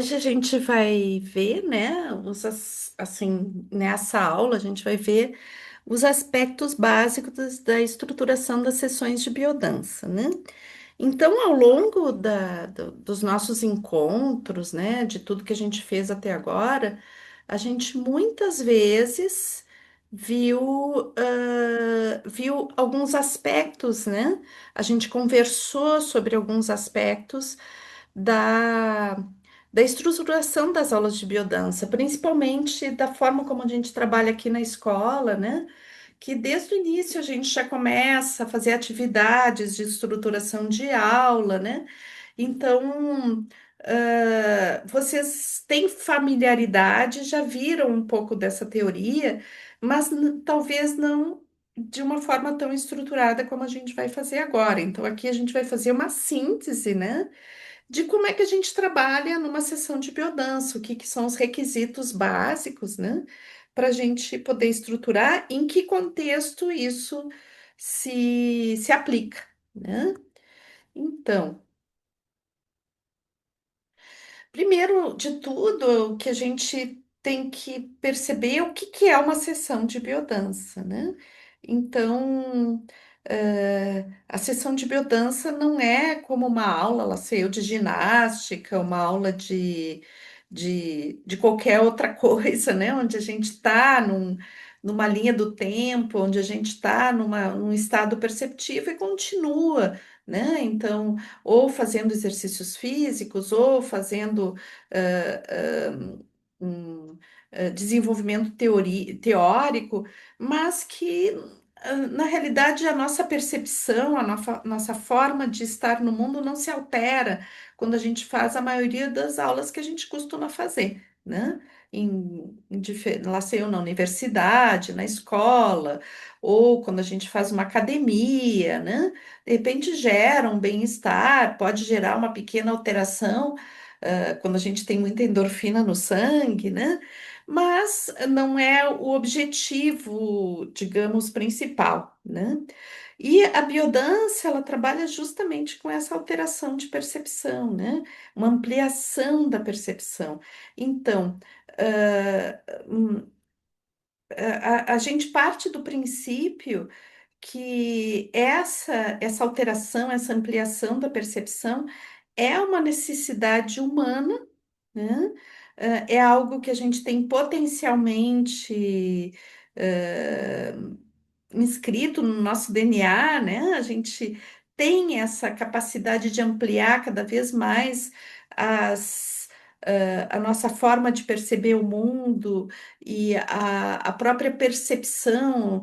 Hoje a gente vai ver, né, assim, nessa aula a gente vai ver os aspectos básicos da estruturação das sessões de biodança, né? Então, ao longo dos nossos encontros, né, de tudo que a gente fez até agora, a gente muitas vezes viu alguns aspectos, né? A gente conversou sobre alguns aspectos da, da estruturação das aulas de biodança, principalmente da forma como a gente trabalha aqui na escola, né? Que desde o início a gente já começa a fazer atividades de estruturação de aula, né? Então, vocês têm familiaridade, já viram um pouco dessa teoria, mas talvez não de uma forma tão estruturada como a gente vai fazer agora. Então, aqui a gente vai fazer uma síntese, né? De como é que a gente trabalha numa sessão de biodança, o que, que são os requisitos básicos, né? Para a gente poder estruturar, em que contexto isso se aplica, né? Então, primeiro de tudo, o que a gente tem que perceber é o que, que é uma sessão de biodança, né? Então, a sessão de biodança não é como uma aula, lá sei eu, de ginástica, uma aula de qualquer outra coisa, né? Onde a gente está numa linha do tempo, onde a gente está num estado perceptivo e continua, né? Então, ou fazendo exercícios físicos, ou fazendo ah, um desenvolvimento teórico, mas que, na realidade, a nossa percepção, a nossa forma de estar no mundo não se altera quando a gente faz a maioria das aulas que a gente costuma fazer, né? Lá sei eu, na universidade, na escola, ou quando a gente faz uma academia, né? De repente gera um bem-estar, pode gerar uma pequena alteração, quando a gente tem muita endorfina no sangue, né? Mas não é o objetivo, digamos, principal, né? E a biodança, ela trabalha justamente com essa alteração de percepção, né? Uma ampliação da percepção. Então, ah, hum, a gente parte do princípio que essa alteração, essa ampliação da percepção é uma necessidade humana, né? É algo que a gente tem potencialmente eh, inscrito no nosso DNA, né? A gente tem essa capacidade de ampliar cada vez mais a nossa forma de perceber o mundo e a própria percepção,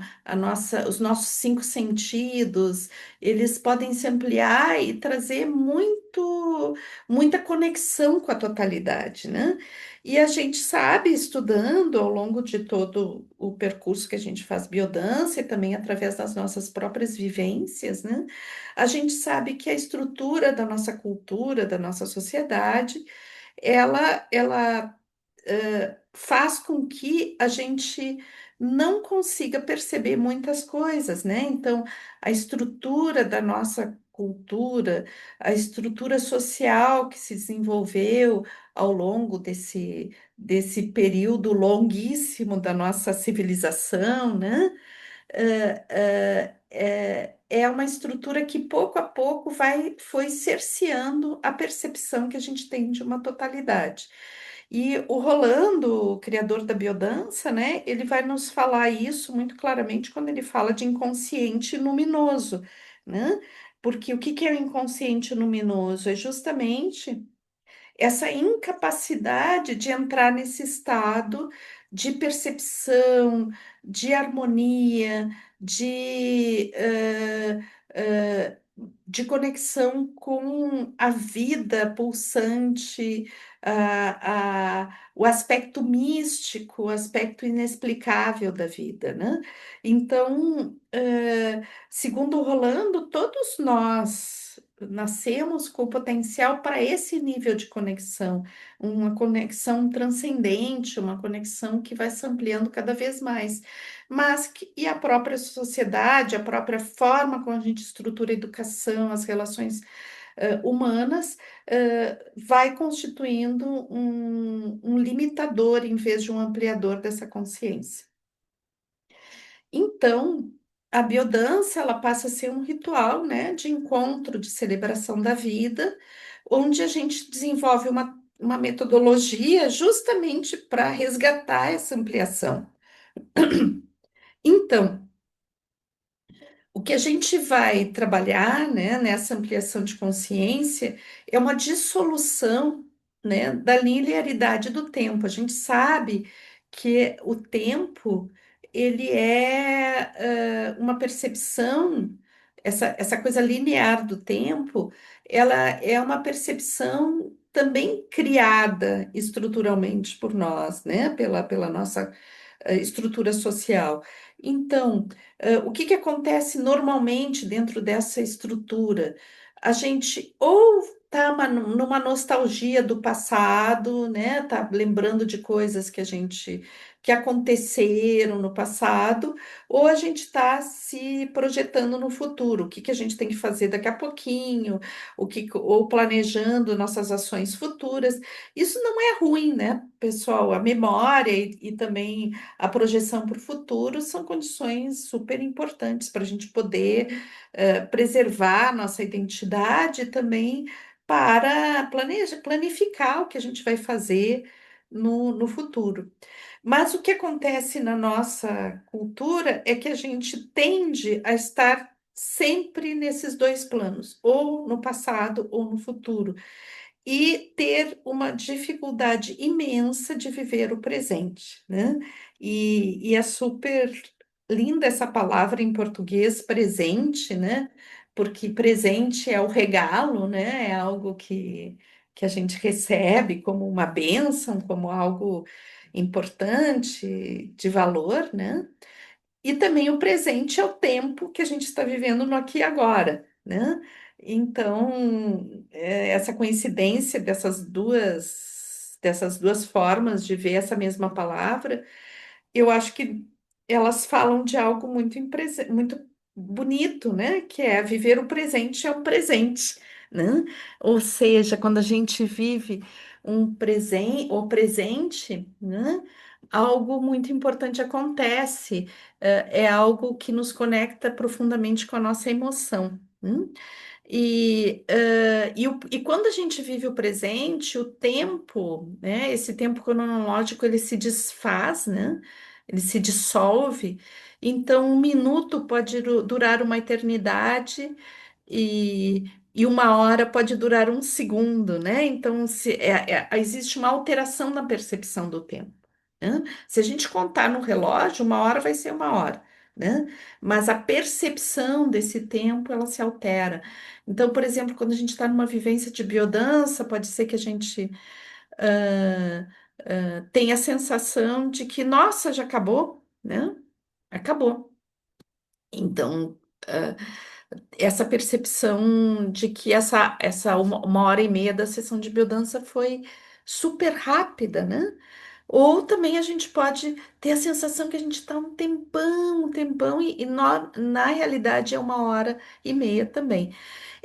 os nossos cinco sentidos, eles podem se ampliar e trazer muita conexão com a totalidade, né? E a gente sabe, estudando ao longo de todo o percurso que a gente faz biodança e também através das nossas próprias vivências, né? A gente sabe que a estrutura da nossa cultura, da nossa sociedade, ela faz com que a gente não consiga perceber muitas coisas, né? Então, a estrutura da nossa cultura, a estrutura social que se desenvolveu ao longo desse período longuíssimo da nossa civilização, né? É uma estrutura que pouco a pouco foi cerceando a percepção que a gente tem de uma totalidade. E o Rolando, o criador da biodança, né, ele vai nos falar isso muito claramente quando ele fala de inconsciente luminoso, né? Porque o que que é o inconsciente luminoso? É justamente essa incapacidade de entrar nesse estado de percepção, de harmonia, de conexão com a vida pulsante, o aspecto místico, o aspecto inexplicável da vida, né? Então, segundo o Rolando, todos nós nascemos com potencial para esse nível de conexão, uma conexão transcendente, uma conexão que vai se ampliando cada vez mais. E a própria sociedade, a própria forma como a gente estrutura a educação, as relações humanas, vai constituindo um limitador em vez de um ampliador dessa consciência. Então, a biodança ela passa a ser um ritual, né, de encontro, de celebração da vida, onde a gente desenvolve uma metodologia justamente para resgatar essa ampliação. Então, o que a gente vai trabalhar, né, nessa ampliação de consciência é uma dissolução, né, da linearidade do tempo. A gente sabe que o tempo ele é uma percepção, essa coisa linear do tempo, ela é uma percepção também criada estruturalmente por nós, né, pela nossa estrutura social. Então, o que que acontece normalmente dentro dessa estrutura? A gente ou está numa nostalgia do passado, né? Tá lembrando de coisas que aconteceram no passado, ou a gente está se projetando no futuro. O que que a gente tem que fazer daqui a pouquinho, ou planejando nossas ações futuras. Isso não é ruim, né, pessoal? A memória e também a projeção para o futuro são condições super importantes para a gente poder preservar nossa identidade e também para planificar o que a gente vai fazer no futuro. Mas o que acontece na nossa cultura é que a gente tende a estar sempre nesses dois planos, ou no passado ou no futuro e ter uma dificuldade imensa de viver o presente, né? E é super linda essa palavra em português, presente, né? Porque presente é o regalo, né? É algo que a gente recebe como uma bênção, como algo importante, de valor, né? E também o presente é o tempo que a gente está vivendo no aqui e agora, né? Então, essa coincidência dessas duas formas de ver essa mesma palavra, eu acho que elas falam de algo muito bonito, né? Que é viver o presente é o presente, né? Ou seja, quando a gente vive o presente, né? Algo muito importante acontece, é algo que nos conecta profundamente com a nossa emoção. E quando a gente vive o presente, o tempo, né, esse tempo cronológico, ele se desfaz, né? Ele se dissolve. Então, um minuto pode durar uma eternidade e uma hora pode durar um segundo, né? Então, existe uma alteração na percepção do tempo, né? Se a gente contar no relógio, uma hora vai ser uma hora, né? Mas a percepção desse tempo, ela se altera. Então, por exemplo, quando a gente está numa vivência de biodança, pode ser que a gente tenha a sensação de que, nossa, já acabou, né? Acabou. Então, ah, essa percepção de que essa uma hora e meia da sessão de biodança foi super rápida, né? Ou também a gente pode ter a sensação que a gente está um tempão, na realidade é uma hora e meia também.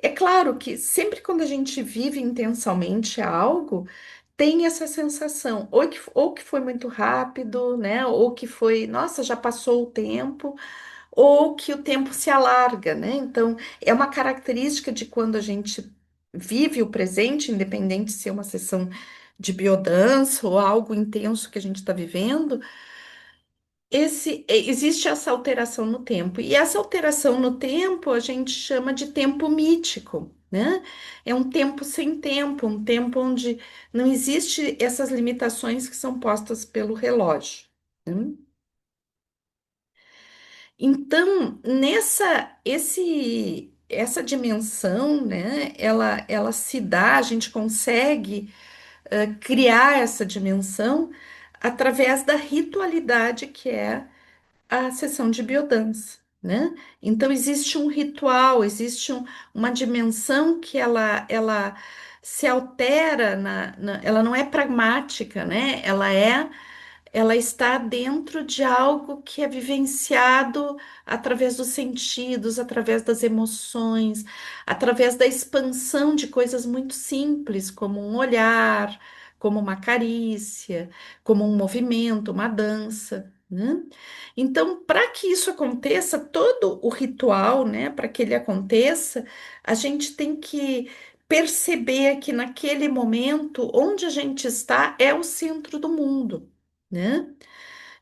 É claro que sempre quando a gente vive intensamente algo, tem essa sensação, ou que foi muito rápido, né? Ou que foi, nossa, já passou o tempo, ou que o tempo se alarga, né? Então, é uma característica de quando a gente vive o presente, independente se é uma sessão de biodança ou algo intenso que a gente está vivendo, existe essa alteração no tempo. E essa alteração no tempo a gente chama de tempo mítico, né? É um tempo sem tempo, um tempo onde não existe essas limitações que são postas pelo relógio, né? Então, essa dimensão, né, ela se dá, a gente consegue criar essa dimensão através da ritualidade que é a sessão de biodança, né? Então, existe um ritual, uma dimensão que ela se altera, ela não é pragmática, né? ela está dentro de algo que é vivenciado através dos sentidos, através das emoções, através da expansão de coisas muito simples, como um olhar, como uma carícia, como um movimento, uma dança, né? Então, para que isso aconteça, todo o ritual, né, para que ele aconteça, a gente tem que perceber que naquele momento, onde a gente está, é o centro do mundo, né?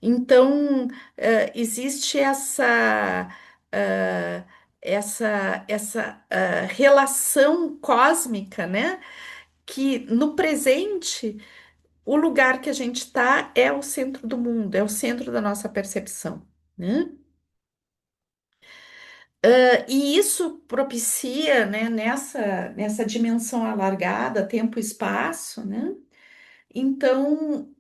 Então, existe eh, essa relação cósmica, né? Que no presente, o lugar que a gente está é o centro do mundo, é o centro da nossa percepção, né? E isso propicia, né, nessa dimensão alargada, tempo e espaço, né? Então,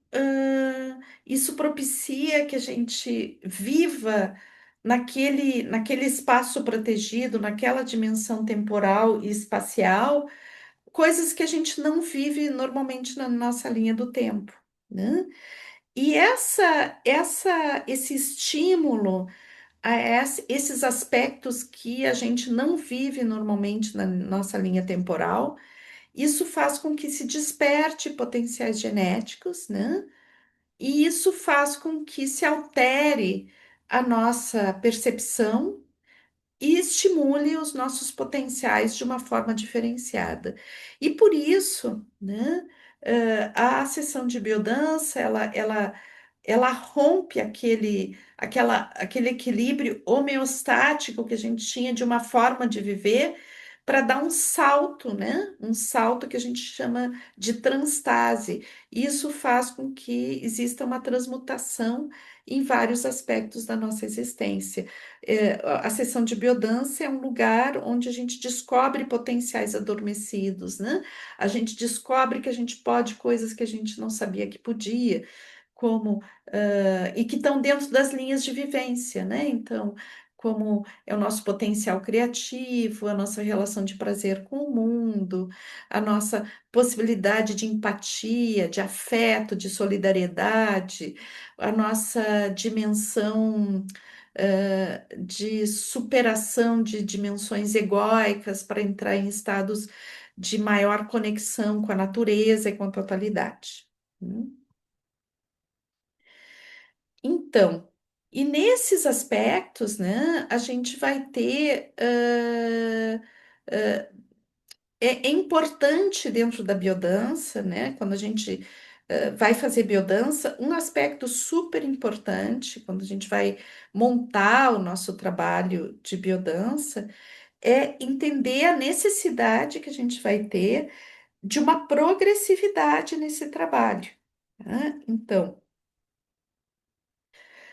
isso propicia que a gente viva naquele espaço protegido, naquela dimensão temporal e espacial, coisas que a gente não vive normalmente na nossa linha do tempo, né? E esse estímulo a esses aspectos que a gente não vive normalmente na nossa linha temporal, isso faz com que se desperte potenciais genéticos, né? E isso faz com que se altere a nossa percepção e estimule os nossos potenciais de uma forma diferenciada. E por isso, né, a sessão de biodança, ela rompe aquele equilíbrio homeostático que a gente tinha de uma forma de viver para dar um salto, né? Um salto que a gente chama de transtase. Isso faz com que exista uma transmutação em vários aspectos da nossa existência. A sessão de biodança é um lugar onde a gente descobre potenciais adormecidos, né? A gente descobre que a gente pode coisas que a gente não sabia que podia, como e que estão dentro das linhas de vivência, né? Então, como é o nosso potencial criativo, a nossa relação de prazer com o mundo, a nossa possibilidade de empatia, de afeto, de solidariedade, a nossa dimensão de superação de dimensões egóicas para entrar em estados de maior conexão com a natureza e com a totalidade. Né? Então, e nesses aspectos, né, a gente vai ter. É importante dentro da biodança, né, quando a gente vai fazer biodança, um aspecto super importante, quando a gente vai montar o nosso trabalho de biodança, é entender a necessidade que a gente vai ter de uma progressividade nesse trabalho. Né? Então,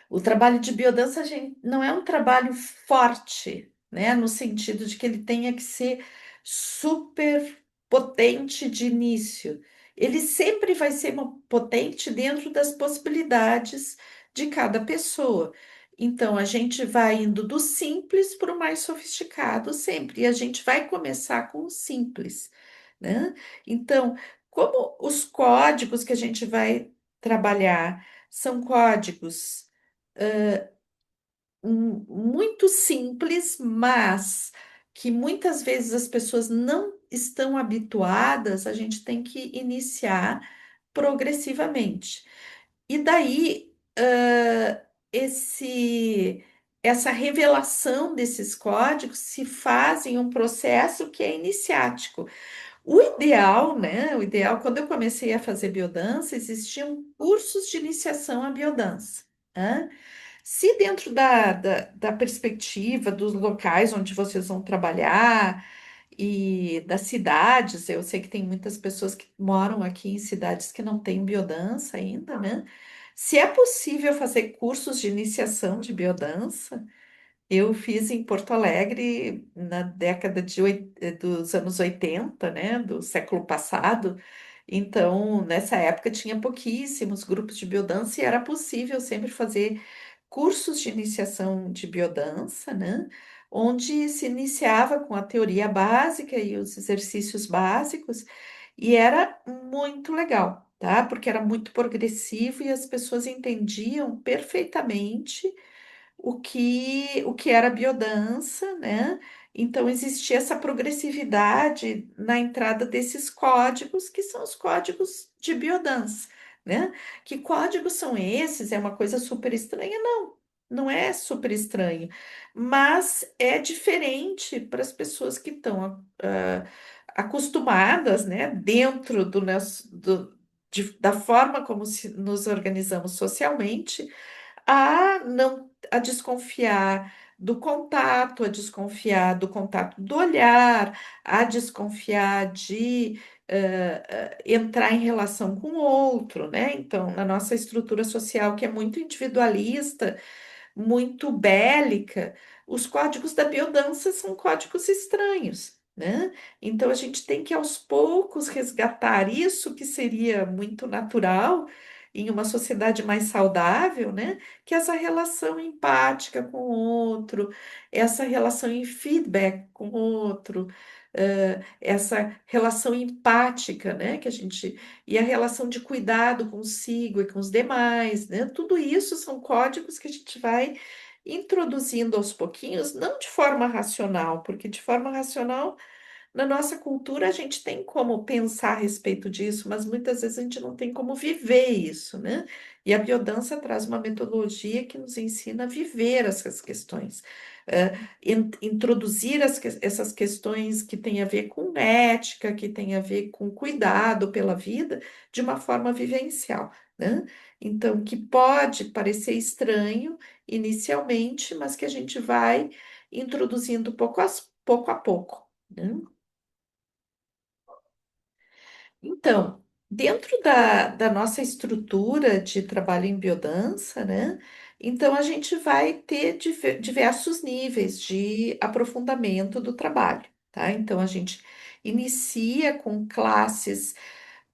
o trabalho de biodança, gente, não é um trabalho forte, né? No sentido de que ele tenha que ser super potente de início. Ele sempre vai ser potente dentro das possibilidades de cada pessoa. Então, a gente vai indo do simples para o mais sofisticado sempre, e a gente vai começar com o simples, né? Então, como os códigos que a gente vai trabalhar são códigos muito simples, mas que muitas vezes as pessoas não estão habituadas, a gente tem que iniciar progressivamente. E daí, essa revelação desses códigos se faz em um processo que é iniciático. O ideal, né? O ideal, quando eu comecei a fazer biodança, existiam cursos de iniciação à biodança. Né? Se dentro da perspectiva dos locais onde vocês vão trabalhar e das cidades, eu sei que tem muitas pessoas que moram aqui em cidades que não têm biodança ainda, né? Se é possível fazer cursos de iniciação de biodança, eu fiz em Porto Alegre na década dos anos 80, né, do século passado. Então, nessa época tinha pouquíssimos grupos de biodança e era possível sempre fazer cursos de iniciação de biodança, né, onde se iniciava com a teoria básica e os exercícios básicos, e era muito legal. tá? Porque era muito progressivo e as pessoas entendiam perfeitamente o que era biodança, né? Então existia essa progressividade na entrada desses códigos, que são os códigos de biodança, né? Que códigos são esses? É uma coisa super estranha? Não, não é super estranho, mas é diferente para as pessoas que estão acostumadas, né? Dentro do nosso, da forma como nos organizamos socialmente a desconfiar do contato, a desconfiar do contato do olhar, a desconfiar de entrar em relação com o outro, né? Então, na nossa estrutura social, que é muito individualista, muito bélica, os códigos da biodança são códigos estranhos, né? Então a gente tem que aos poucos resgatar isso que seria muito natural em uma sociedade mais saudável, né? Que é essa relação empática com o outro, essa relação em feedback com o outro, essa relação empática, né? Que a gente e a relação de cuidado consigo e com os demais, né? Tudo isso são códigos que a gente vai introduzindo aos pouquinhos, não de forma racional, porque de forma racional na nossa cultura, a gente tem como pensar a respeito disso, mas muitas vezes a gente não tem como viver isso, né? E a biodança traz uma metodologia que nos ensina a viver essas questões, introduzir essas questões que têm a ver com ética, que têm a ver com cuidado pela vida, de uma forma vivencial, né? Então, que pode parecer estranho inicialmente, mas que a gente vai introduzindo pouco a pouco, né? Então, dentro da nossa estrutura de trabalho em biodança, né? Então, a gente vai ter diversos níveis de aprofundamento do trabalho, tá? Então, a gente inicia com classes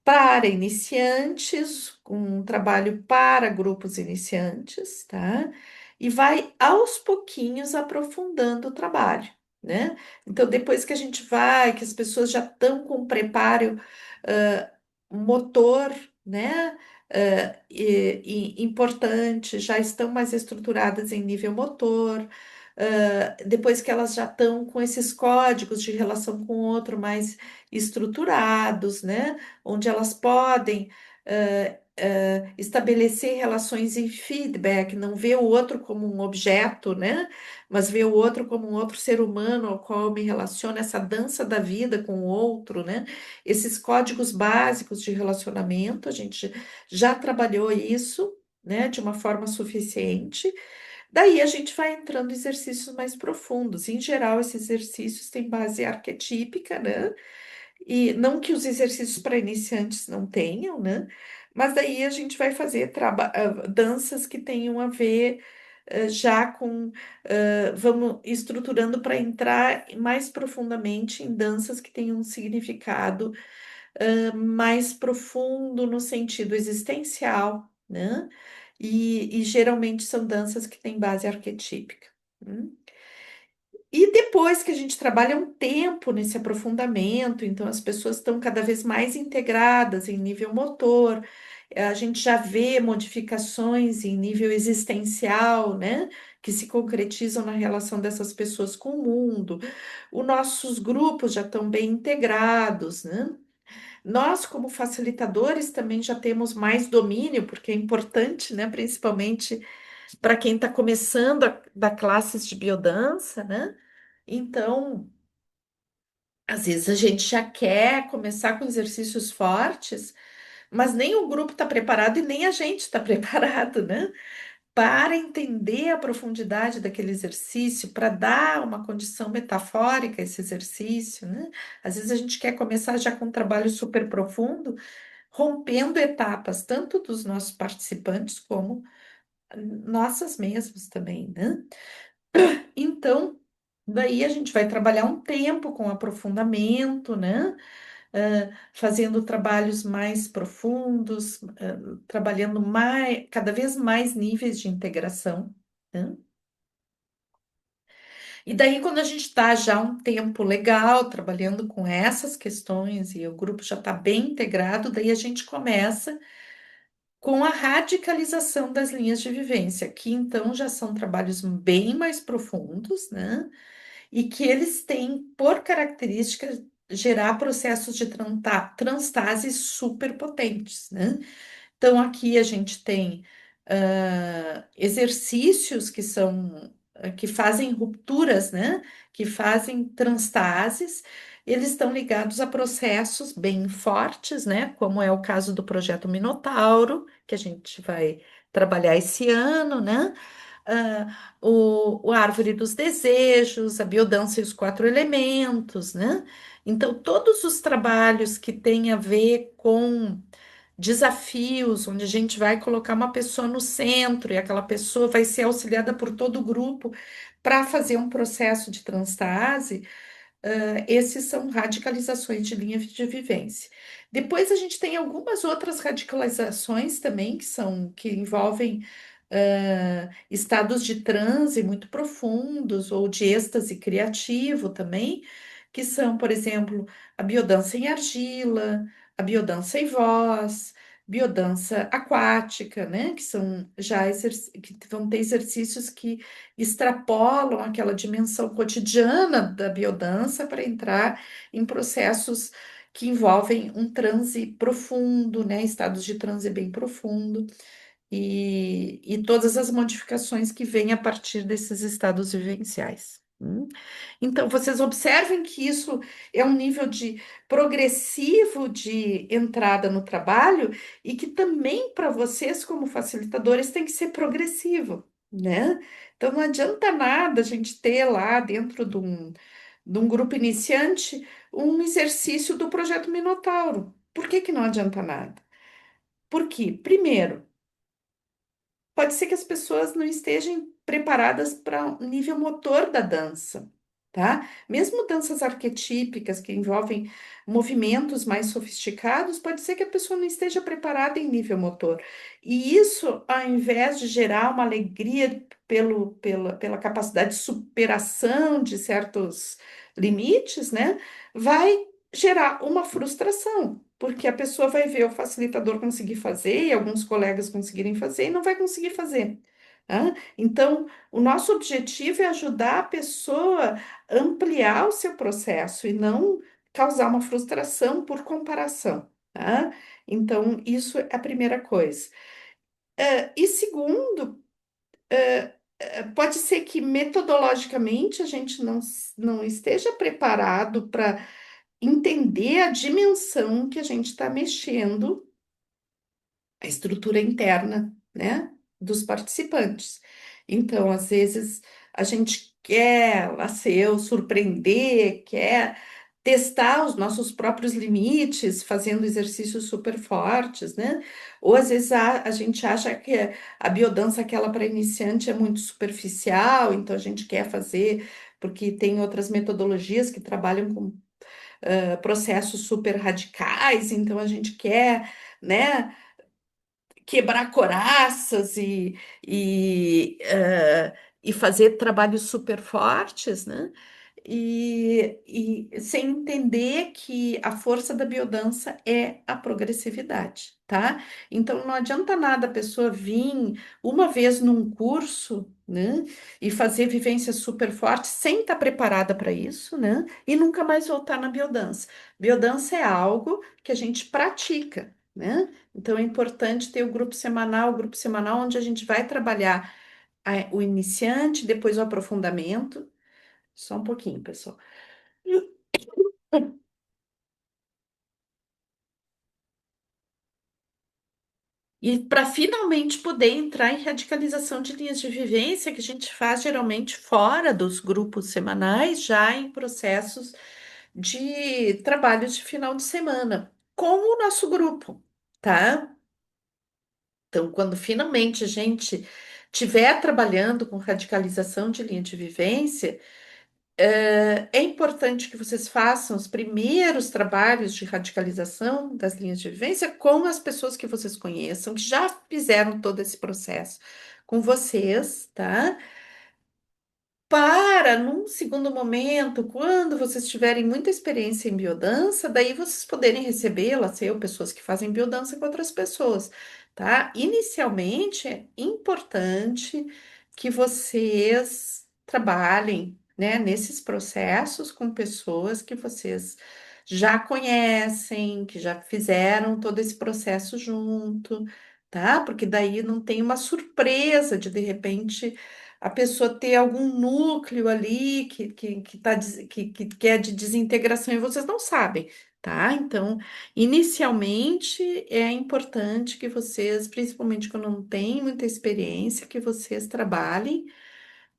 para iniciantes, com um trabalho para grupos iniciantes, tá? E vai aos pouquinhos aprofundando o trabalho, né? Então, depois que a gente vai, que as pessoas já estão com preparo motor, né? Importante, já estão mais estruturadas em nível motor, depois que elas já estão com esses códigos de relação com o outro mais estruturados, né? Onde elas podem estabelecer relações em feedback, não ver o outro como um objeto, né? Mas ver o outro como um outro ser humano ao qual eu me relaciono, essa dança da vida com o outro, né? Esses códigos básicos de relacionamento, a gente já trabalhou isso, né, de uma forma suficiente. Daí a gente vai entrando em exercícios mais profundos. Em geral, esses exercícios têm base arquetípica, né? E não que os exercícios para iniciantes não tenham, né? Mas daí a gente vai fazer danças que tenham a ver já com, vamos estruturando para entrar mais profundamente em danças que tenham um significado mais profundo no sentido existencial, né? E geralmente são danças que têm base arquetípica. Né? E depois que a gente trabalha um tempo nesse aprofundamento, então as pessoas estão cada vez mais integradas em nível motor, a gente já vê modificações em nível existencial, né, que se concretizam na relação dessas pessoas com o mundo. Os nossos grupos já estão bem integrados, né? Nós, como facilitadores, também já temos mais domínio, porque é importante, né, principalmente para quem está começando a dar classes de biodança, né? Então, às vezes a gente já quer começar com exercícios fortes, mas nem o grupo está preparado e nem a gente está preparado, né? Para entender a profundidade daquele exercício, para dar uma condição metafórica a esse exercício, né? Às vezes a gente quer começar já com um trabalho super profundo, rompendo etapas, tanto dos nossos participantes como nossas mesmas também, né? Então, daí a gente vai trabalhar um tempo com aprofundamento, né? Fazendo trabalhos mais profundos, trabalhando cada vez mais níveis de integração, né? E daí, quando a gente está já um tempo legal trabalhando com essas questões e o grupo já está bem integrado, daí a gente começa com a radicalização das linhas de vivência, que então já são trabalhos bem mais profundos, né? E que eles têm por característica gerar processos de transtase super potentes, né? Então, aqui a gente tem exercícios que são que fazem rupturas, né? Que fazem transtases. Eles estão ligados a processos bem fortes, né? Como é o caso do projeto Minotauro, que a gente vai trabalhar esse ano, né? O Árvore dos Desejos, a biodança e os quatro elementos, né? Então, todos os trabalhos que têm a ver com desafios, onde a gente vai colocar uma pessoa no centro e aquela pessoa vai ser auxiliada por todo o grupo para fazer um processo de transtase, esses são radicalizações de linha de vivência. Depois a gente tem algumas outras radicalizações também que envolvem estados de transe muito profundos ou de êxtase criativo também, que são, por exemplo, a biodança em argila, a biodança em voz, biodança aquática, né? Que são já que vão ter exercícios que extrapolam aquela dimensão cotidiana da biodança para entrar em processos que envolvem um transe profundo, né? Estados de transe bem profundo e todas as modificações que vêm a partir desses estados vivenciais. Então, vocês observem que isso é um nível de progressivo de entrada no trabalho e que também para vocês, como facilitadores, tem que ser progressivo, né? Então, não adianta nada a gente ter lá dentro de um grupo iniciante um exercício do projeto Minotauro. Por que que não adianta nada? Porque, primeiro, pode ser que as pessoas não estejam preparadas para o nível motor da dança, tá? Mesmo danças arquetípicas que envolvem movimentos mais sofisticados, pode ser que a pessoa não esteja preparada em nível motor. E isso, ao invés de gerar uma alegria pela capacidade de superação de certos limites, né, vai gerar uma frustração. Porque a pessoa vai ver o facilitador conseguir fazer e alguns colegas conseguirem fazer e não vai conseguir fazer. Tá? Então, o nosso objetivo é ajudar a pessoa a ampliar o seu processo e não causar uma frustração por comparação. Tá? Então, isso é a primeira coisa. E segundo, pode ser que metodologicamente a gente não esteja preparado para entender a dimensão que a gente está mexendo a estrutura interna, né, dos participantes. Então, às vezes, a gente quer lá ser o surpreender, quer testar os nossos próprios limites, fazendo exercícios super fortes, né? Ou às vezes a gente acha que a biodança, aquela para iniciante, é muito superficial, então a gente quer fazer, porque tem outras metodologias que trabalham com processos super radicais, então a gente quer, né? Quebrar coraças e fazer trabalhos super fortes, né? E sem entender que a força da biodança é a progressividade, tá? Então não adianta nada a pessoa vir uma vez num curso, né? E fazer vivências super fortes sem estar preparada para isso, né? E nunca mais voltar na biodança. Biodança é algo que a gente pratica, né? Então é importante ter o grupo semanal onde a gente vai trabalhar o iniciante, depois o aprofundamento. Só um pouquinho, pessoal. E para finalmente poder entrar em radicalização de linhas de vivência, que a gente faz geralmente fora dos grupos semanais, já em processos de trabalho de final de semana, com o nosso grupo, tá? Então, quando finalmente a gente estiver trabalhando com radicalização de linha de vivência, é importante que vocês façam os primeiros trabalhos de radicalização das linhas de vivência com as pessoas que vocês conheçam, que já fizeram todo esse processo com vocês, tá? para, num segundo momento, quando vocês tiverem muita experiência em biodança, daí vocês poderem recebê-la, ser pessoas que fazem biodança com outras pessoas, tá? Inicialmente, é importante que vocês trabalhem, né, nesses processos com pessoas que vocês já conhecem, que já fizeram todo esse processo junto, tá? Porque daí não tem uma surpresa de repente a pessoa ter algum núcleo ali que é de desintegração e vocês não sabem, tá? Então, inicialmente é importante que vocês, principalmente quando não tem muita experiência, que vocês trabalhem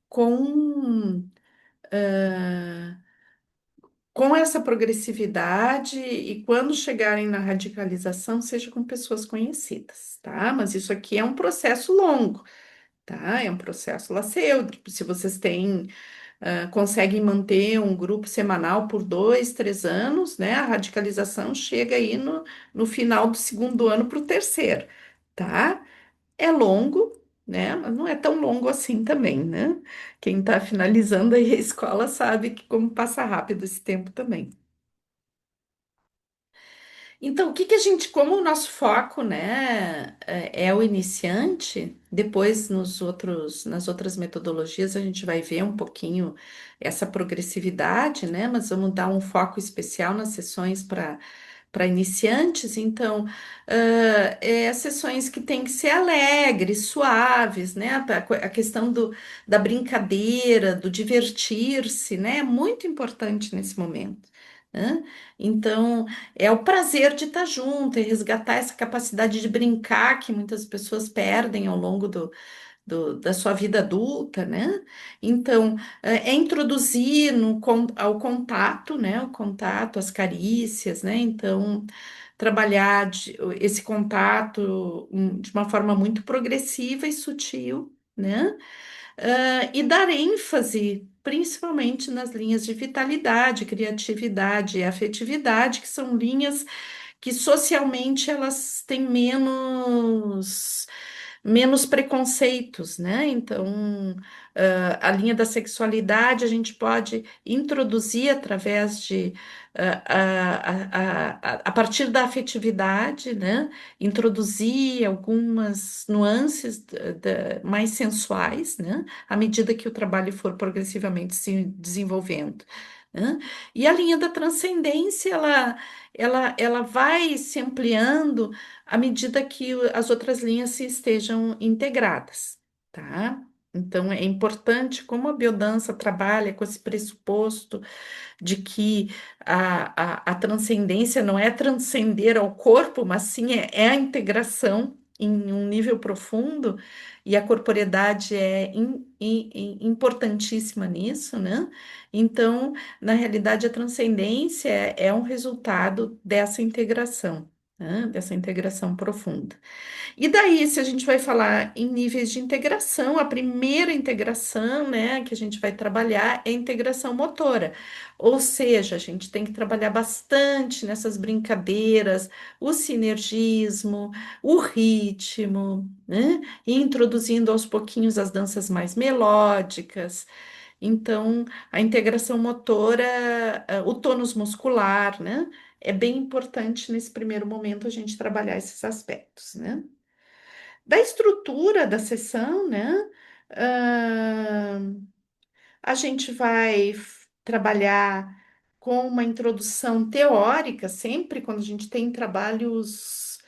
com, ah, com essa progressividade e quando chegarem na radicalização, seja com pessoas conhecidas, tá? Mas isso aqui é um processo longo, tá? É um processo seu. Se vocês têm conseguem manter um grupo semanal por 2, 3 anos, né? A radicalização chega aí no final do segundo ano para o terceiro, tá? É longo, né? Mas não é tão longo assim também, né? Quem está finalizando aí a escola sabe que como passa rápido esse tempo também. Então, o que que a gente, como o nosso foco, né, é o iniciante, depois nas outras metodologias a gente vai ver um pouquinho essa progressividade, né, mas vamos dar um foco especial nas sessões para iniciantes, então, sessões que têm que ser alegres, suaves, né, a questão da brincadeira, do divertir-se, né, é muito importante nesse momento, né? Então, é o prazer de estar junto, é resgatar essa capacidade de brincar que muitas pessoas perdem ao longo da sua vida adulta, né? Então, é introduzir ao contato, né? O contato, as carícias, né? Então, trabalhar esse contato de uma forma muito progressiva e sutil, né? E dar ênfase, principalmente nas linhas de vitalidade, criatividade e afetividade, que são linhas que socialmente elas têm menos preconceitos, né? Então, a linha da sexualidade a gente pode introduzir através de a partir da afetividade, né? Introduzir algumas nuances mais sensuais, né? À medida que o trabalho for progressivamente se desenvolvendo, né? E a linha da transcendência, ela vai se ampliando à medida que as outras linhas se estejam integradas, tá? Então, é importante como a biodança trabalha com esse pressuposto de que a transcendência não é transcender ao corpo, mas sim é a integração em um nível profundo, e a corporeidade é importantíssima nisso, né? Então, na realidade, a transcendência é um resultado dessa integração, né? Dessa integração profunda. E daí, se a gente vai falar em níveis de integração, a primeira integração, né, que a gente vai trabalhar é a integração motora. Ou seja, a gente tem que trabalhar bastante nessas brincadeiras, o sinergismo, o ritmo, né, e introduzindo aos pouquinhos as danças mais melódicas. Então, a integração motora, o tônus muscular, né, é bem importante nesse primeiro momento a gente trabalhar esses aspectos, né? Da estrutura da sessão, né? ah, a gente vai trabalhar com uma introdução teórica, sempre quando a gente tem trabalhos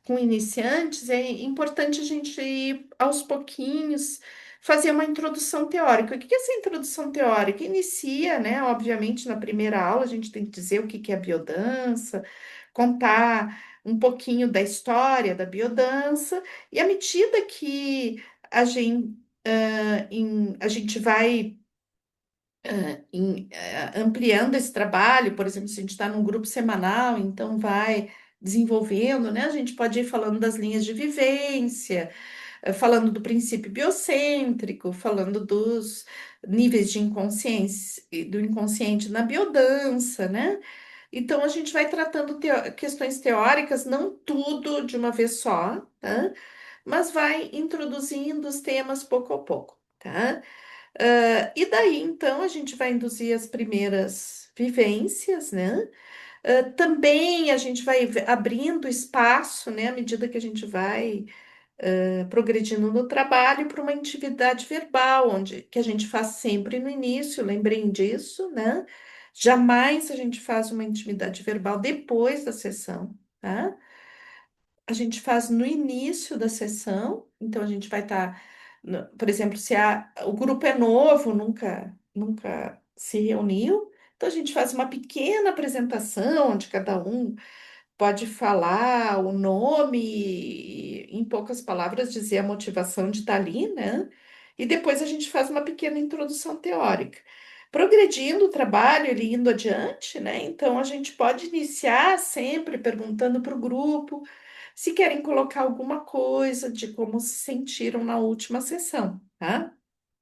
com iniciantes, é importante a gente ir aos pouquinhos fazer uma introdução teórica. O que é essa introdução teórica? Inicia, né? Obviamente, na primeira aula, a gente tem que dizer o que é a biodança, contar um pouquinho da história da biodança, e à medida que a gente vai ampliando esse trabalho, por exemplo, se a gente está num grupo semanal, então vai desenvolvendo, né? A gente pode ir falando das linhas de vivência, falando do princípio biocêntrico, falando dos níveis de inconsciência, do inconsciente na biodança, né? Então a gente vai tratando questões teóricas, não tudo de uma vez só, tá? Mas vai introduzindo os temas pouco a pouco, tá? E daí, então, a gente vai induzir as primeiras vivências, né? Também a gente vai abrindo espaço, né, à medida que a gente vai progredindo no trabalho para uma atividade verbal, onde que a gente faz sempre no início, lembrem disso, né? Jamais a gente faz uma intimidade verbal depois da sessão, tá? A gente faz no início da sessão, então a gente vai estar, por exemplo, se o grupo é novo, nunca se reuniu, então a gente faz uma pequena apresentação onde cada um pode falar o nome, e, em poucas palavras, dizer a motivação de estar ali, né? E depois a gente faz uma pequena introdução teórica. Progredindo o trabalho, ele indo adiante, né? Então a gente pode iniciar sempre perguntando para o grupo se querem colocar alguma coisa de como se sentiram na última sessão, tá?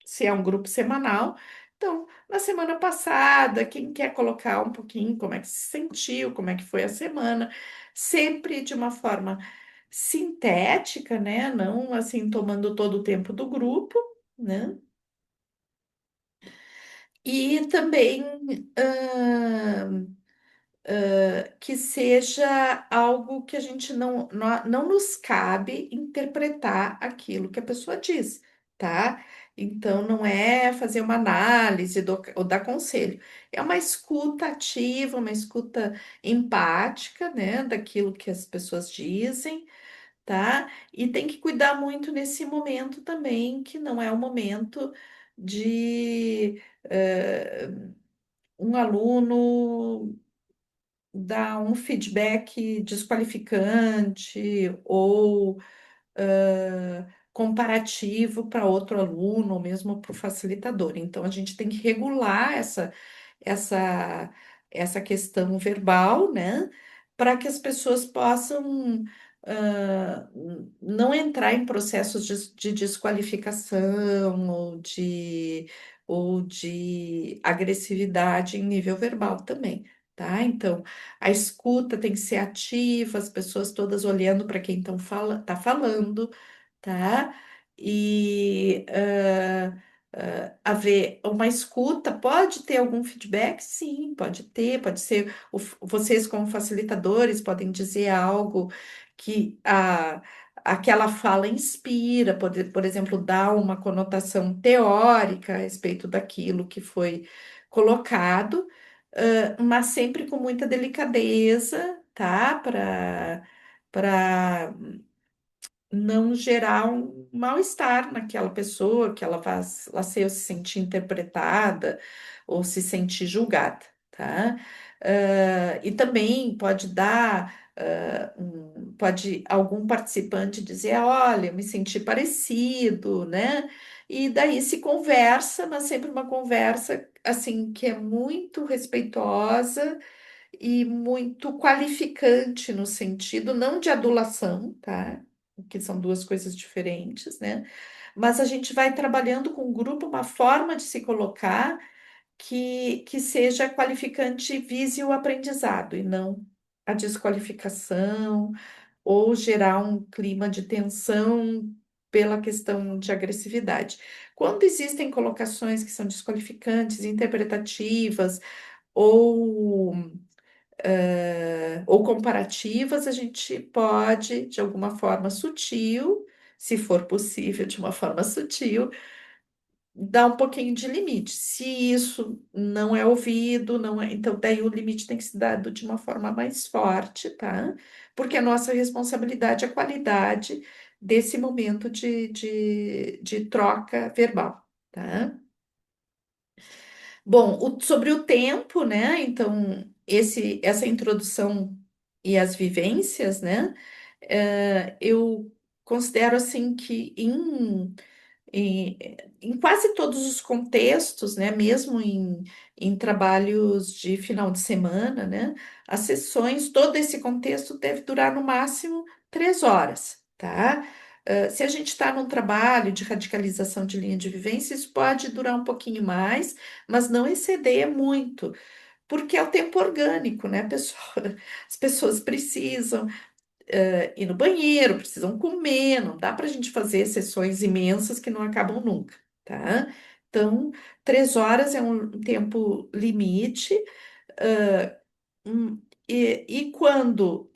Se é um grupo semanal. Então, na semana passada, quem quer colocar um pouquinho como é que se sentiu, como é que foi a semana, sempre de uma forma sintética, né? Não assim tomando todo o tempo do grupo, né? E também que seja algo que a gente não nos cabe interpretar aquilo que a pessoa diz, tá? Então, não é fazer uma análise ou dar conselho, é uma escuta ativa, uma escuta empática, né, daquilo que as pessoas dizem, tá? E tem que cuidar muito nesse momento também, que não é o momento de um aluno dar um feedback desqualificante ou comparativo para outro aluno, ou mesmo para o facilitador. Então, a gente tem que regular essa, essa questão verbal, né? Para que as pessoas possam ah, não entrar em processos de desqualificação ou de agressividade em nível verbal também. Tá? Então, a escuta tem que ser ativa, as pessoas todas olhando para quem tá falando, tá? E haver uma escuta, pode ter algum feedback? Sim, pode ter, pode ser, vocês como facilitadores podem dizer algo que aquela fala inspira, por exemplo, dar uma conotação teórica a respeito daquilo que foi colocado, mas sempre com muita delicadeza, tá? Para não gerar um mal-estar naquela pessoa, que ela se sentir interpretada ou se sentir julgada, tá? E também pode dar, pode algum participante dizer, olha, eu me senti parecido, né? E daí se conversa, mas sempre uma conversa assim que é muito respeitosa e muito qualificante no sentido não de adulação, tá? Que são duas coisas diferentes, né? Mas a gente vai trabalhando com o grupo uma forma de se colocar que seja qualificante, vise o aprendizado e não a desqualificação ou gerar um clima de tensão pela questão de agressividade. Quando existem colocações que são desqualificantes, interpretativas ou ou comparativas, a gente pode, de alguma forma sutil, se for possível, de uma forma sutil, dar um pouquinho de limite. Se isso não é ouvido, não é, então daí o limite tem que ser dado de uma forma mais forte, tá? Porque a nossa responsabilidade é a qualidade desse momento de troca verbal, tá? Bom, sobre o tempo, né? Então, essa introdução e as vivências, né? Eu considero assim que em, em quase todos os contextos, né? Mesmo em trabalhos de final de semana, né? As sessões, todo esse contexto deve durar no máximo 3 horas, tá? Se a gente está num trabalho de radicalização de linha de vivência, isso pode durar um pouquinho mais, mas não exceder muito, porque é o tempo orgânico, né, pessoal? As pessoas precisam ir no banheiro, precisam comer, não dá para a gente fazer sessões imensas que não acabam nunca, tá? Então, 3 horas é um tempo limite. ah, e quando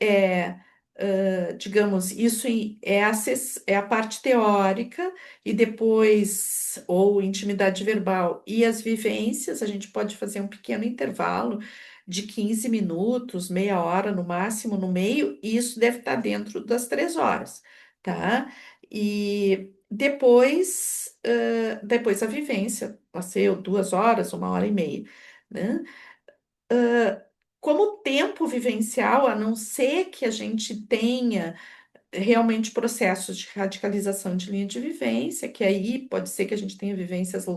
digamos, é a parte teórica, e depois, ou intimidade verbal e as vivências, a gente pode fazer um pequeno intervalo de 15 minutos, meia hora no máximo, no meio, e isso deve estar dentro das 3 horas, tá? E depois a vivência, pode ser 2 horas, 1 hora e meia, né? Como tempo vivencial, a não ser que a gente tenha realmente processos de radicalização de linha de vivência, que aí pode ser que a gente tenha vivências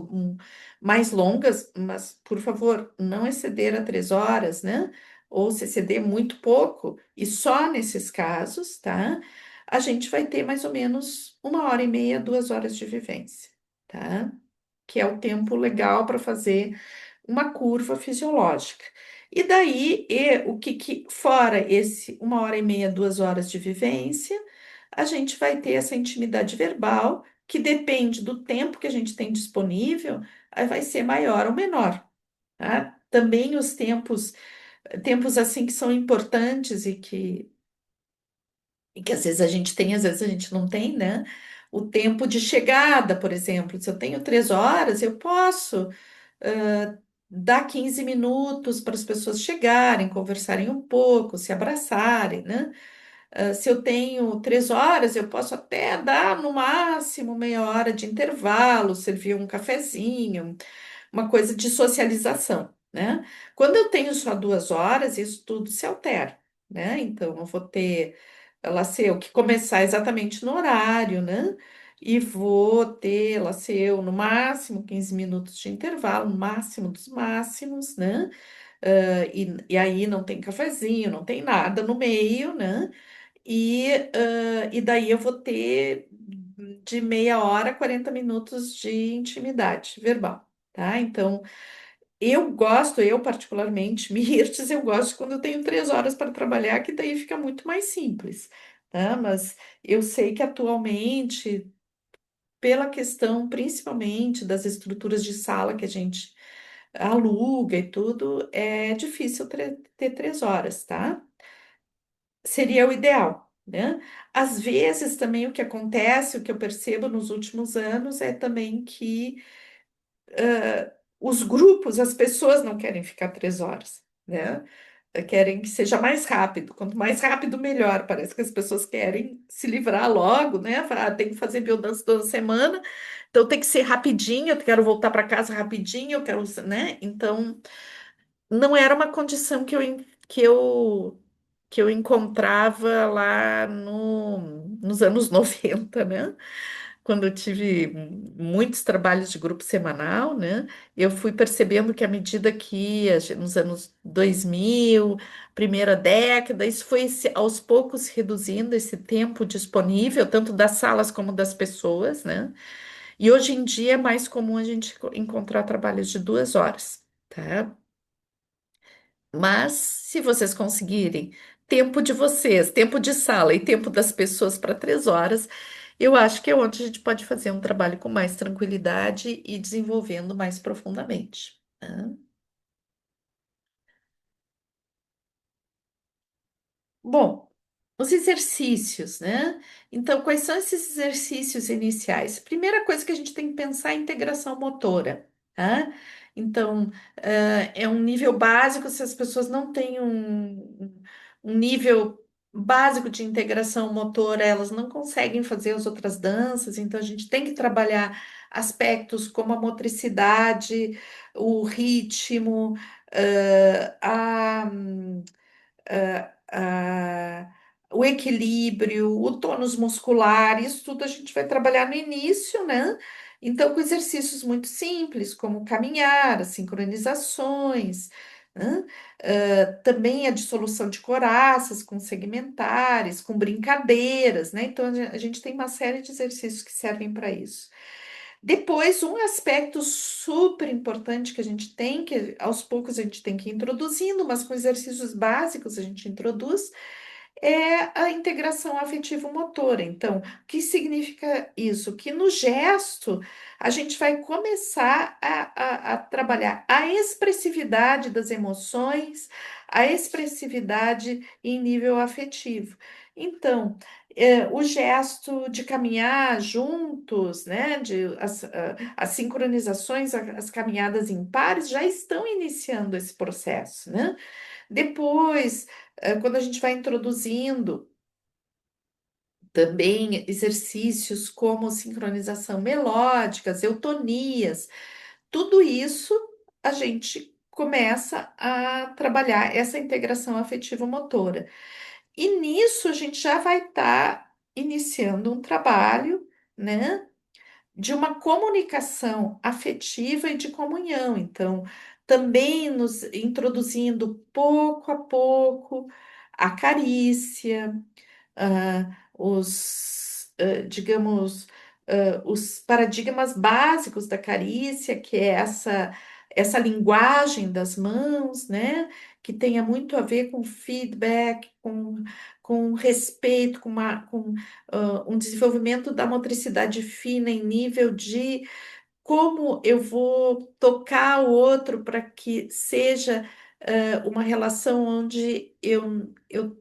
mais longas, mas, por favor, não exceder a 3 horas, né? Ou se exceder muito pouco, e só nesses casos, tá? A gente vai ter mais ou menos 1 hora e meia, 2 horas de vivência, tá? Que é o tempo legal para fazer uma curva fisiológica. E daí, fora esse 1 hora e meia, 2 horas de vivência, a gente vai ter essa intimidade verbal, que depende do tempo que a gente tem disponível, aí vai ser maior ou menor, tá? Também os tempos assim que são importantes e que às vezes a gente tem, às vezes a gente não tem, né? O tempo de chegada, por exemplo, se eu tenho 3 horas, eu posso dar 15 minutos para as pessoas chegarem, conversarem um pouco, se abraçarem, né? Se eu tenho 3 horas, eu posso até dar no máximo meia hora de intervalo, servir um cafezinho, uma coisa de socialização, né? Quando eu tenho só 2 horas, isso tudo se altera, né? Então, eu vou ter, ela ser o que começar exatamente no horário, né? E vou ter, ela ser no máximo 15 minutos de intervalo, no máximo dos máximos, né? E aí não tem cafezinho, não tem nada no meio, né? E daí eu vou ter de meia hora a 40 minutos de intimidade verbal, tá? Então, eu particularmente, Mirtes, eu gosto quando eu tenho 3 horas para trabalhar, que daí fica muito mais simples, tá? Mas eu sei que atualmente, pela questão principalmente das estruturas de sala que a gente aluga e tudo, é difícil ter 3 horas, tá? Seria o ideal, né? Às vezes também o que acontece, o que eu percebo nos últimos anos é também que os grupos, as pessoas não querem ficar 3 horas, né? Querem que seja mais rápido. Quanto mais rápido, melhor. Parece que as pessoas querem se livrar logo, né? Tem que fazer biodança toda semana, então tem que ser rapidinho. Eu quero voltar para casa rapidinho, eu quero, né? Então, não era uma condição que eu encontrava lá nos anos 90, né? Quando eu tive muitos trabalhos de grupo semanal, né? Eu fui percebendo que à medida que nos anos 2000, primeira década, isso foi aos poucos reduzindo esse tempo disponível, tanto das salas como das pessoas, né? E hoje em dia é mais comum a gente encontrar trabalhos de 2 horas, tá? Mas se vocês conseguirem tempo de vocês, tempo de sala e tempo das pessoas para 3 horas, eu acho que é onde a gente pode fazer um trabalho com mais tranquilidade e desenvolvendo mais profundamente, né? Bom, os exercícios, né? Então, quais são esses exercícios iniciais? Primeira coisa que a gente tem que pensar é a integração motora, tá? Então, é um nível básico, se as pessoas não têm um nível básico de integração motora, elas não conseguem fazer as outras danças, então a gente tem que trabalhar aspectos como a motricidade, o ritmo, a o equilíbrio, o tônus muscular, isso tudo a gente vai trabalhar no início, né? Então, com exercícios muito simples, como caminhar, as sincronizações, né? Também a dissolução de coraças com segmentares, com brincadeiras, né? Então, a gente tem uma série de exercícios que servem para isso. Depois, um aspecto super importante que a gente tem, que aos poucos a gente tem que ir introduzindo, mas com exercícios básicos a gente introduz, é a integração afetivo-motora. Então, o que significa isso? Que no gesto a gente vai começar a trabalhar a expressividade das emoções, a expressividade em nível afetivo. Então, o gesto de caminhar juntos, né, as sincronizações, as caminhadas em pares já estão iniciando esse processo, né? Depois, quando a gente vai introduzindo também exercícios como sincronização melódicas, eutonias, tudo isso a gente começa a trabalhar essa integração afetivo-motora. E nisso a gente já vai estar iniciando um trabalho, né, de uma comunicação afetiva e de comunhão. Então, também nos introduzindo pouco a pouco a carícia, digamos, os paradigmas básicos da carícia, que é essa linguagem das mãos, né? Que tenha muito a ver com feedback, com respeito, um desenvolvimento da motricidade fina em nível de como eu vou tocar o outro para que seja uma relação onde eu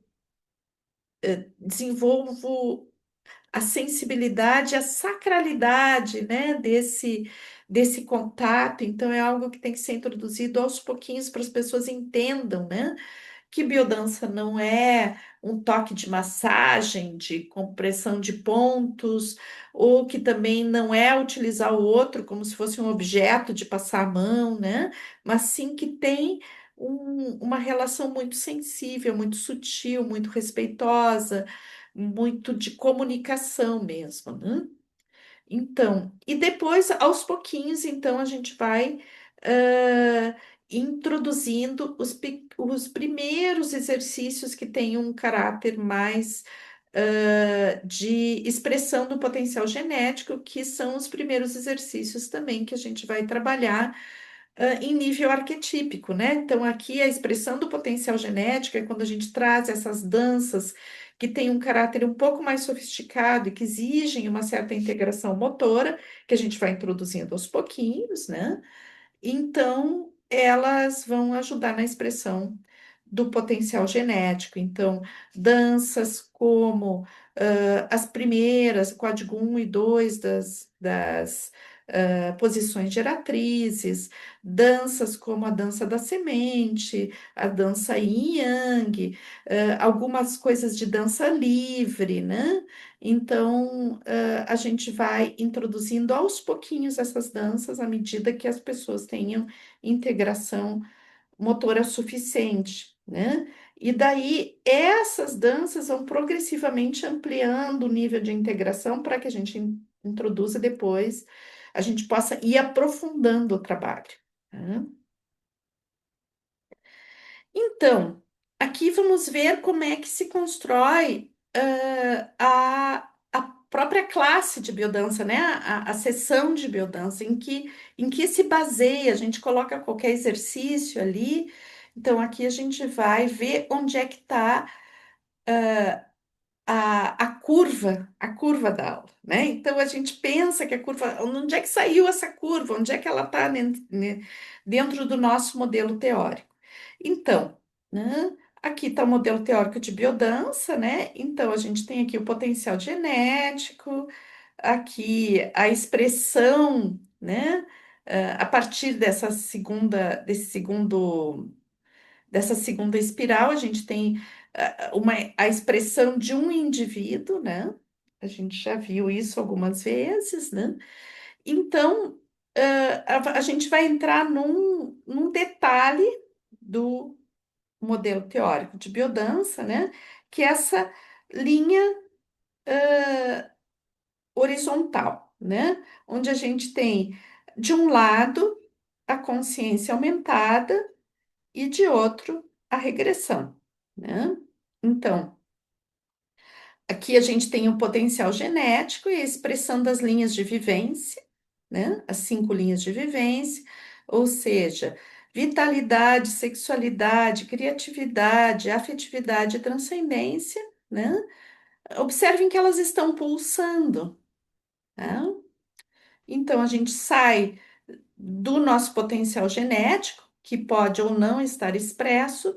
desenvolvo a sensibilidade, a sacralidade, né, desse contato. Então, é algo que tem que ser introduzido aos pouquinhos para as pessoas entendam, né? Que biodança não é um toque de massagem, de compressão de pontos, ou que também não é utilizar o outro como se fosse um objeto de passar a mão, né? Mas sim que tem uma relação muito sensível, muito sutil, muito respeitosa, muito de comunicação mesmo, né? Então, e depois, aos pouquinhos, então, a gente vai ah, introduzindo os primeiros exercícios que têm um caráter mais de expressão do potencial genético, que são os primeiros exercícios também que a gente vai trabalhar em nível arquetípico, né? Então, aqui a expressão do potencial genético é quando a gente traz essas danças que têm um caráter um pouco mais sofisticado e que exigem uma certa integração motora, que a gente vai introduzindo aos pouquinhos, né? Então, elas vão ajudar na expressão do potencial genético. Então, danças como as primeiras, código 1 e 2 das posições geratrizes, danças como a dança da semente, a dança yin e yang, algumas coisas de dança livre, né? Então, a gente vai introduzindo aos pouquinhos essas danças à medida que as pessoas tenham integração motora suficiente, né? E daí essas danças vão progressivamente ampliando o nível de integração para que a gente introduza depois, a gente possa ir aprofundando o trabalho, né? Então, aqui vamos ver como é que se constrói a própria classe de biodança, né? A seção de biodança, em que se baseia, a gente coloca qualquer exercício ali. Então, aqui a gente vai ver onde é que está a curva da aula, né? Então, a gente pensa que a curva, onde é que saiu essa curva? Onde é que ela está dentro do nosso modelo teórico? Então, né? Aqui está o modelo teórico de biodança, né? Então, a gente tem aqui o potencial genético, aqui a expressão, né? A partir dessa segunda espiral, a gente tem a expressão de um indivíduo, né? A gente já viu isso algumas vezes, né? Então, a gente vai entrar num detalhe do modelo teórico de biodança, né? Que é essa linha horizontal, né? Onde a gente tem, de um lado, a consciência aumentada e de outro, a regressão, né? Então, aqui a gente tem o potencial genético e a expressão das linhas de vivência, né? As 5 linhas de vivência, ou seja, vitalidade, sexualidade, criatividade, afetividade e transcendência, né? Observem que elas estão pulsando, né? Então, a gente sai do nosso potencial genético, que pode ou não estar expresso,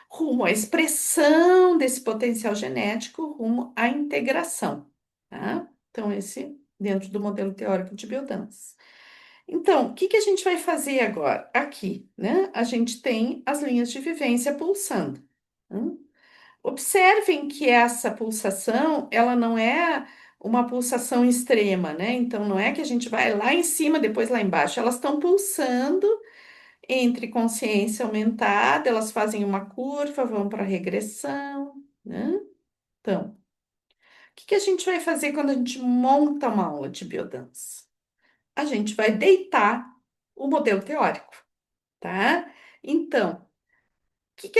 rumo à expressão desse potencial genético, rumo à integração, tá? Então, esse dentro do modelo teórico de biodança. Então, o que que a gente vai fazer agora? Aqui, né? A gente tem as linhas de vivência pulsando. Né? Observem que essa pulsação, ela não é uma pulsação extrema, né? Então, não é que a gente vai lá em cima, depois lá embaixo. Elas estão pulsando entre consciência aumentada, elas fazem uma curva, vão para regressão, né? Então, o que que a gente vai fazer quando a gente monta uma aula de biodança? A gente vai deitar o modelo teórico, tá? Então, o que que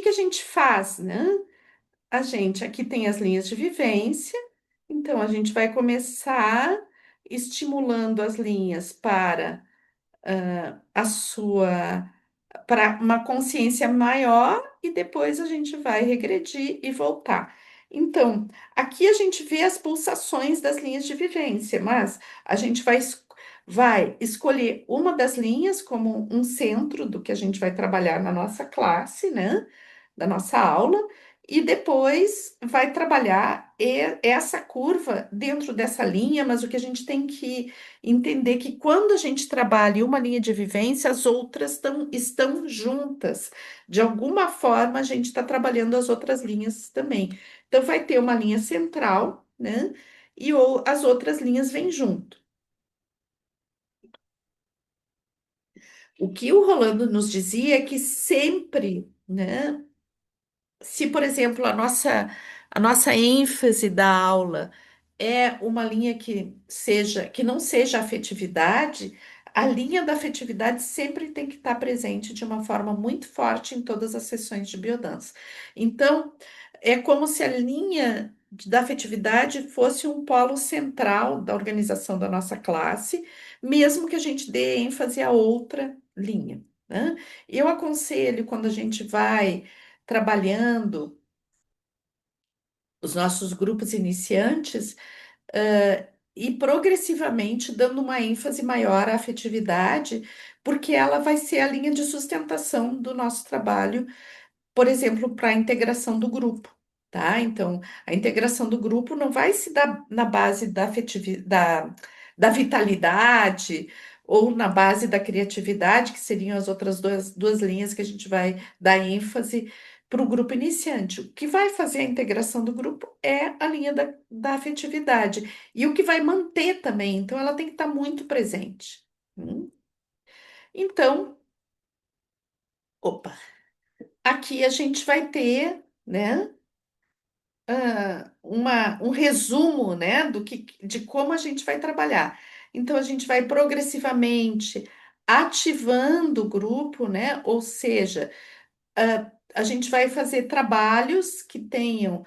a gente faz, né? A gente aqui tem as linhas de vivência, então a gente vai começar estimulando as linhas para a sua para uma consciência maior e depois a gente vai regredir e voltar. Então, aqui a gente vê as pulsações das linhas de vivência, mas a gente vai escolher uma das linhas como um centro do que a gente vai trabalhar na nossa classe, né? Da nossa aula, e depois vai trabalhar essa curva dentro dessa linha, mas o que a gente tem que entender que quando a gente trabalha em uma linha de vivência, as outras estão juntas. De alguma forma, a gente está trabalhando as outras linhas também. Então, vai ter uma linha central, né? E as outras linhas vêm junto. O que o Rolando nos dizia é que sempre, né? Se, por exemplo, a nossa ênfase da aula é uma linha que não seja afetividade, a linha da afetividade sempre tem que estar presente de uma forma muito forte em todas as sessões de biodança. Então, é como se a linha da afetividade fosse um polo central da organização da nossa classe, mesmo que a gente dê ênfase a outra linha, né? Eu aconselho quando a gente vai trabalhando os nossos grupos iniciantes, e progressivamente dando uma ênfase maior à afetividade, porque ela vai ser a linha de sustentação do nosso trabalho, por exemplo, para a integração do grupo, tá? Então, a integração do grupo não vai se dar na base da vitalidade ou na base da criatividade, que seriam as outras duas linhas que a gente vai dar ênfase para o grupo iniciante. O que vai fazer a integração do grupo é a linha da afetividade. E o que vai manter também, então ela tem que estar muito presente. Hum? Então, opa, aqui a gente vai ter, né, um resumo, né, de como a gente vai trabalhar. Então, a gente vai progressivamente ativando o grupo, né, ou seja, a gente vai fazer trabalhos que tenham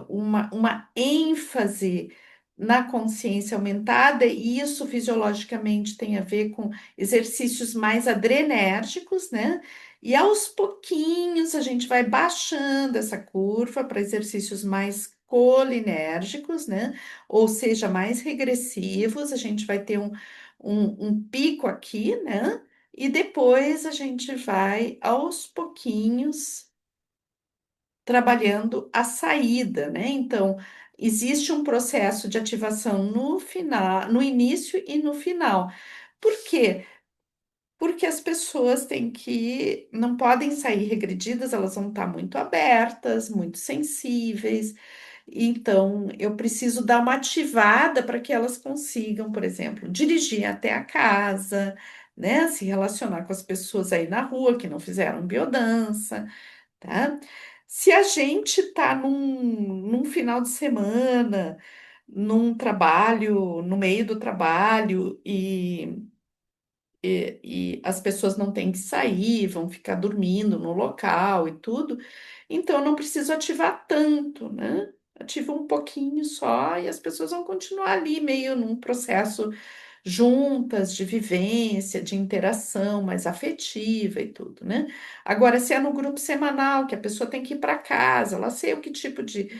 uma ênfase na consciência aumentada, e isso fisiologicamente tem a ver com exercícios mais adrenérgicos, né? E aos pouquinhos a gente vai baixando essa curva para exercícios mais colinérgicos, né? Ou seja, mais regressivos, a gente vai ter um pico aqui, né? E depois a gente vai aos pouquinhos trabalhando a saída, né? Então, existe um processo de ativação no final, no início e no final. Por quê? Porque as pessoas não podem sair regredidas, elas vão estar muito abertas, muito sensíveis. Então, eu preciso dar uma ativada para que elas consigam, por exemplo, dirigir até a casa, né? Se relacionar com as pessoas aí na rua que não fizeram biodança, tá? Se a gente tá num final de semana, num trabalho, no meio do trabalho, e as pessoas não têm que sair, vão ficar dormindo no local e tudo, então eu não preciso ativar tanto, né? Ativa um pouquinho só e as pessoas vão continuar ali, meio num processo juntas, de vivência, de interação mais afetiva e tudo, né? Agora, se é no grupo semanal, que a pessoa tem que ir para casa, ela sei o que tipo de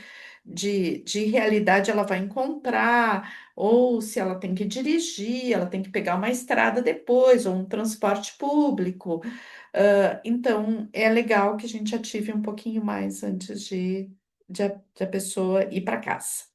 realidade ela vai encontrar, ou se ela tem que dirigir, ela tem que pegar uma estrada depois, ou um transporte público. Então, é legal que a gente ative um pouquinho mais antes de a pessoa ir para casa.